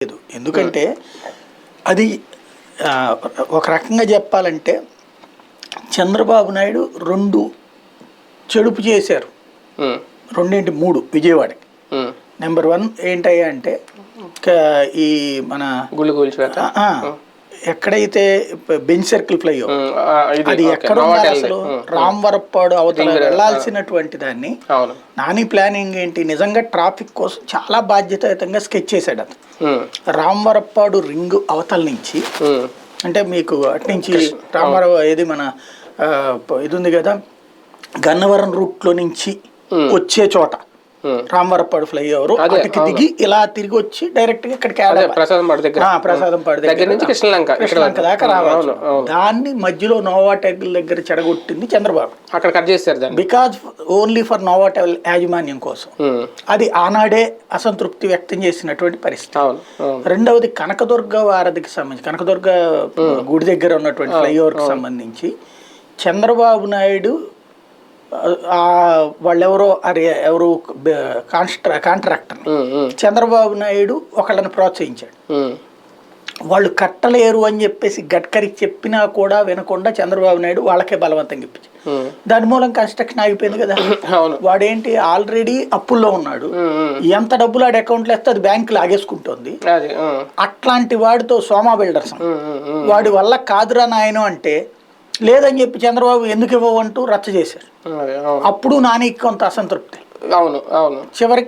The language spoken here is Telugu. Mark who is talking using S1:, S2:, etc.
S1: లేదు. ఎందుకంటే అది ఒక రకంగా చెప్పాలంటే చంద్రబాబు నాయుడు 2 చెడుపు చేశారు. 3 విజయవాడకి. నెంబర్ 1 ఏంటయ్యా అంటే ఈ మన ఎక్కడైతే బెంచ్ సర్కిల్ ఫ్లై అది ఎక్కడ ఉండాలి అసలు రామవరప్పాడు అవతల వెళ్లాల్సినటువంటి దాన్ని నాని ప్లానింగ్ ఏంటి నిజంగా ట్రాఫిక్ కోసం చాలా బాధ్యతాయుతంగా స్కెచ్ చేశాడు అతను. రామవరప్పాడు రింగ్ అవతల నుంచి అంటే మీకు అటు నుంచి రామవరం ఏది మన ఇది ఉంది కదా గన్నవరం రూట్ లో నుంచి వచ్చే చోట రామవరప్పాడు ఫ్లైఓవర్ అటుకి దిగి ఇలా తిరిగి వచ్చి డైరెక్ట్ గా ఇక్కడికి ప్రసాదంపాడు కృష్ణలంక దాకా రావచ్చు. దాన్ని మధ్యలో నోవాటెల్ దగ్గర చెడగొట్టింది చంద్రబాబు.
S2: అక్కడ కట్ చేశారు
S1: బికాజ్ ఓన్లీ ఫర్ నోవాటెల్ యాజమాన్యం కోసం. అది ఆనాడే అసంతృప్తి వ్యక్తం చేసినటువంటి పరిస్థితి. రెండవది కనకదుర్గ వారధికి సంబంధించి కనకదుర్గ గుడి దగ్గర ఉన్నటువంటి ఫ్లైఓవర్ కి సంబంధించి చంద్రబాబు నాయుడు వాళ్ళెవరో ఎవరు కాంట్రాక్టర్ చంద్రబాబు నాయుడు ఒకళ్ళని ప్రోత్సహించాడు. వాళ్ళు కట్టలేరు అని చెప్పేసి గడ్కరీకి చెప్పినా కూడా వినకుండా చంద్రబాబు నాయుడు వాళ్ళకే బలవంతంగా ఇప్పించాడు. దాని మూలం కన్స్ట్రక్షన్ ఆగిపోయింది కదా. వాడేంటి ఆల్రెడీ అప్పుల్లో ఉన్నాడు. ఎంత డబ్బులు ఆడి అకౌంట్లో వేస్తే అది బ్యాంకు లాగేసుకుంటుంది. అట్లాంటి వాడితో సోమా బిల్డర్స్ వాడి వల్ల కాదురా నాయన అంటే లేదని చెప్పి చంద్రబాబు ఎందుకు ఇవ్వవంటూ రచ్చ చేశారు. అప్పుడు నానికి కొంత అసంతృప్తి. చివరికి